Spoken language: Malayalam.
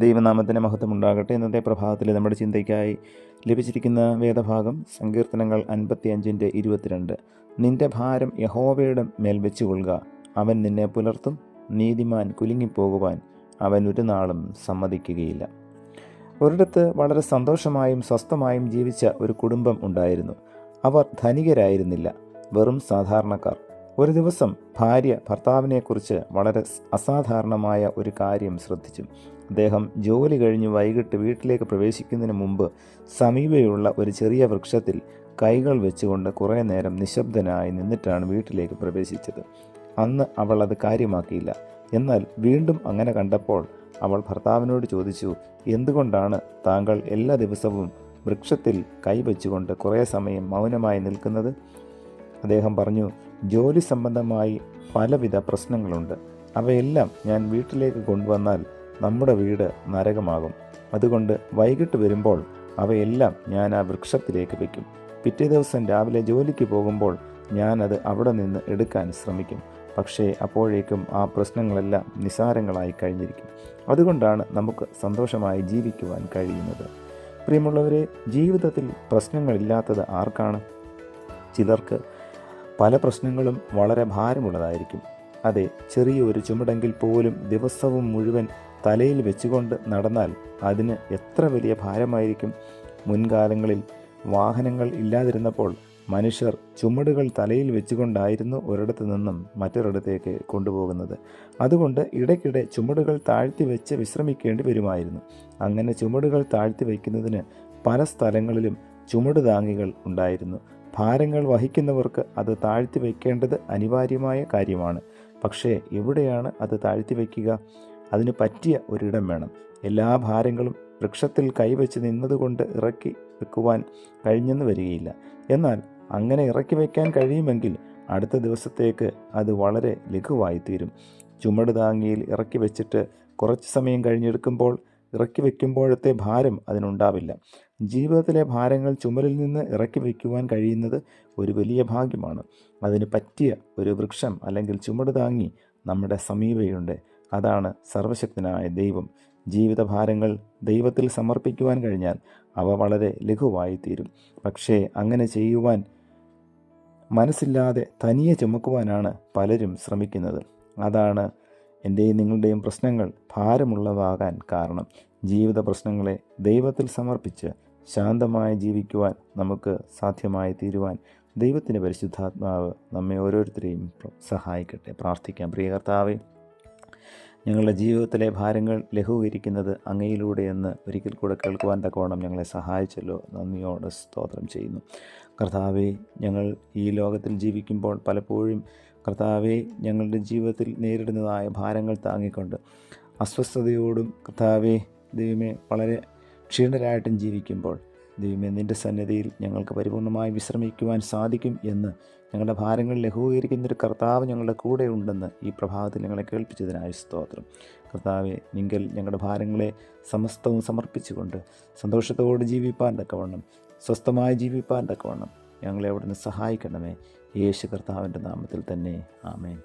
ദൈവനാമത്തിന് മഹത്വം ഉണ്ടാകട്ടെ. ഇന്നത്തെ പ്രഭാതത്തിൽ നമ്മുടെ ചിന്തയ്ക്കായി ലഭിച്ചിരിക്കുന്ന വേദഭാഗം സങ്കീർത്തനങ്ങൾ 55:22. നിന്റെ ഭാരം യഹോവയുടെ മേൽ വെച്ചുകൊള്ളുക, അവൻ നിന്നെ പുലർത്തും. നീതിമാൻ കുലുങ്ങിപ്പോകുവാൻ അവൻ ഒരു നാളും സമ്മതിക്കുകയില്ല. ഒരിടത്ത് വളരെ സന്തോഷമായും സ്വസ്ഥമായും ജീവിച്ച ഒരു കുടുംബം ഉണ്ടായിരുന്നു. അവർ ധനികരായിരുന്നില്ല, വെറും സാധാരണക്കാർ. ഒരു ദിവസം ഭാര്യ ഭർത്താവിനെക്കുറിച്ച് വളരെ അസാധാരണമായ ഒരു കാര്യം ശ്രദ്ധിച്ചു. അദ്ദേഹം ജോലി കഴിഞ്ഞ് വൈകിട്ട് വീട്ടിലേക്ക് പ്രവേശിക്കുന്നതിന് മുമ്പ് സമീപയുള്ള ഒരു ചെറിയ വൃക്ഷത്തിൽ കൈകൾ വെച്ചുകൊണ്ട് കുറേ നേരം നിശബ്ദനായി നിന്നിട്ടാണ് വീട്ടിലേക്ക് പ്രവേശിച്ചത്. അന്ന് അവൾ അത് കാര്യമാക്കിയില്ല. എന്നാൽ വീണ്ടും അങ്ങനെ കണ്ടപ്പോൾ അവൾ ഭർത്താവിനോട് ചോദിച്ചു, എന്തുകൊണ്ടാണ് താങ്കൾ എല്ലാ ദിവസവും വൃക്ഷത്തിൽ കൈവച്ചുകൊണ്ട് കുറേ സമയം മൗനമായി നിൽക്കുന്നത്? അദ്ദേഹം പറഞ്ഞു, ജോലി സംബന്ധമായി പലവിധ പ്രശ്നങ്ങളുണ്ട്. അവയെല്ലാം ഞാൻ വീട്ടിലേക്ക് കൊണ്ടുവന്നാൽ നമ്മുടെ വീട് നരകമാകും. അതുകൊണ്ട് വൈകിട്ട് വരുമ്പോൾ അവയെല്ലാം ഞാൻ ആ വൃക്ഷത്തിലേക്ക് വയ്ക്കും. പിറ്റേ ദിവസം രാവിലെ ജോലിക്ക് പോകുമ്പോൾ ഞാനത് അവിടെ നിന്ന് എടുക്കാൻ ശ്രമിക്കും. പക്ഷേ അപ്പോഴേക്കും ആ പ്രശ്നങ്ങളെല്ലാം നിസാരങ്ങളായി കഴിഞ്ഞിരിക്കും. അതുകൊണ്ടാണ് നമുക്ക് സന്തോഷമായി ജീവിക്കുവാൻ കഴിയുന്നത്. പ്രിയമുള്ളവരെ, ജീവിതത്തിൽ പ്രശ്നങ്ങളില്ലാത്തത് ആർക്കാണ്? ചിലർക്ക് പല പ്രശ്നങ്ങളും വളരെ ഭാരമുള്ളതായിരിക്കും. അതെ, ചെറിയൊരു ചുമടെങ്കിൽ പോലും ദിവസവും മുഴുവൻ തലയിൽ വെച്ചുകൊണ്ട് നടന്നാൽ അതിന് എത്ര വലിയ ഭാരമായിരിക്കും. മുൻകാലങ്ങളിൽ വാഹനങ്ങൾ ഇല്ലാതിരുന്നപ്പോൾ മനുഷ്യർ ചുമടുകൾ തലയിൽ വെച്ചുകൊണ്ടായിരുന്നു ഒരിടത്തു നിന്നും മറ്റൊരിടത്തേക്ക് കൊണ്ടുപോകുന്നത്. അതുകൊണ്ട് ഇടയ്ക്കിടെ ചുമടുകൾ താഴ്ത്തി വെച്ച് വിശ്രമിക്കേണ്ടി വരുമായിരുന്നു. അങ്ങനെ ചുമടുകൾ താഴ്ത്തി വയ്ക്കുന്നതിന് പല സ്ഥലങ്ങളിലും ചുമട് താങ്ങികൾ ഉണ്ടായിരുന്നു. ഭാരങ്ങൾ വഹിക്കുന്നവർക്ക് അത് താഴ്ത്തി വയ്ക്കേണ്ടത് അനിവാര്യമായ കാര്യമാണ്. പക്ഷേ എവിടെയാണ് അത് താഴ്ത്തി വയ്ക്കുക? അതിന് പറ്റിയ ഒരിടം വേണം. എല്ലാ ഭാരങ്ങളും വൃക്ഷത്തിൽ കൈവച്ച് നിന്നതുകൊണ്ട് ഇറക്കി വെക്കുവാൻ കഴിഞ്ഞെന്ന് വരികയില്ല. എന്നാൽ അങ്ങനെ ഇറക്കി വയ്ക്കാൻ കഴിയുമെങ്കിൽ അടുത്ത ദിവസത്തേക്ക് അത് വളരെ ലഘുവായിത്തീരും. ചുമട് താങ്ങിയിൽ ഇറക്കി വെച്ചിട്ട് കുറച്ച് സമയം കഴിഞ്ഞെടുക്കുമ്പോൾ ഇറക്കി വയ്ക്കുമ്പോഴത്തെ ഭാരം അതിനുണ്ടാവില്ല. ജീവിതത്തിലെ ഭാരങ്ങൾ ചുമലിൽ നിന്ന് ഇറക്കി വയ്ക്കുവാൻ കഴിയുന്നത് ഒരു വലിയ ഭാഗ്യമാണ്. അതിന് പറ്റിയ ഒരു വൃക്ഷം അല്ലെങ്കിൽ ചുമട് താങ്ങി നമ്മുടെ സമീപയുണ്ട്. അതാണ് സർവശക്തനായ ദൈവം. ജീവിതഭാരങ്ങൾ ദൈവത്തിൽ സമർപ്പിക്കുവാൻ കഴിഞ്ഞാൽ അവ വളരെ ലഘുവായിത്തീരും. പക്ഷേ അങ്ങനെ ചെയ്യുവാൻ മനസ്സില്ലാതെ തനിയെ ചുമക്കുവാനാണ് പലരും ശ്രമിക്കുന്നത്. അതാണ് എൻ്റെയും നിങ്ങളുടെയും പ്രശ്നങ്ങൾ ഭാരമുള്ളതാകാൻ കാരണം. ജീവിത പ്രശ്നങ്ങളെ ദൈവത്തിൽ സമർപ്പിച്ച് ശാന്തമായി ജീവിക്കുവാൻ നമുക്ക് സാധ്യമായി തീരുവാൻ ദൈവത്തിൻ്റെ പരിശുദ്ധാത്മാവ് നമ്മെ ഓരോരുത്തരെയും സഹായിക്കട്ടെ. പ്രാർത്ഥിക്കാം. പ്രിയ കർത്താവേ, ഞങ്ങളുടെ ജീവിതത്തിലെ ഭാരങ്ങൾ ലഘൂകരിക്കുന്നത് അങ്ങയിലൂടെയെന്ന് ഒരിക്കൽ കൂടെ കേൾക്കുവാൻ തക്കവണ്ണം ഞങ്ങളെ സഹായിച്ചല്ലോ. നന്ദിയോടെ സ്തോത്രം ചെയ്യുന്നു. കർത്താവേ, ഞങ്ങൾ ഈ ലോകത്തിൽ ജീവിക്കുമ്പോൾ പലപ്പോഴും കർത്താവേ, ഞങ്ങളുടെ ജീവിതത്തിൽ നേരിടുന്നതായ ഭാരങ്ങൾ താങ്ങിക്കൊണ്ട് അസ്വസ്ഥതയോടും കർത്താവേ ദൈവമേ വളരെ ക്ഷീണരായിട്ടും ജീവിക്കുമ്പോൾ ദൈവമേ നിൻ്റെ സന്നിധിയിൽ ഞങ്ങൾക്ക് പരിപൂർണമായി വിശ്രമിക്കുവാൻ സാധിക്കും എന്ന് ഞങ്ങളുടെ ഭാരങ്ങൾ ലഘൂകരിക്കുന്നൊരു കർത്താവ് ഞങ്ങളുടെ കൂടെ ഉണ്ടെന്ന് ഈ പ്രഭാതത്തിൽ ഞങ്ങളെ കേൾപ്പിച്ചതിനായി സ്തോത്രം. കർത്താവെ, നിങ്ങൾ ഞങ്ങളുടെ ഭാരങ്ങളെ സമസ്തവും സമർപ്പിച്ചുകൊണ്ട് സന്തോഷത്തോടെ ജീവിപ്പാൻ തക്കവണ്ണം, സ്വസ്ഥമായി ജീവിപ്പാൻ തക്കവണ്ണം ഞങ്ങളെ അവിടുന്ന് സഹായിക്കണമേ. യേശു കർത്താവിൻ്റെ നാമത്തിൽ തന്നെ. ആമേൻ.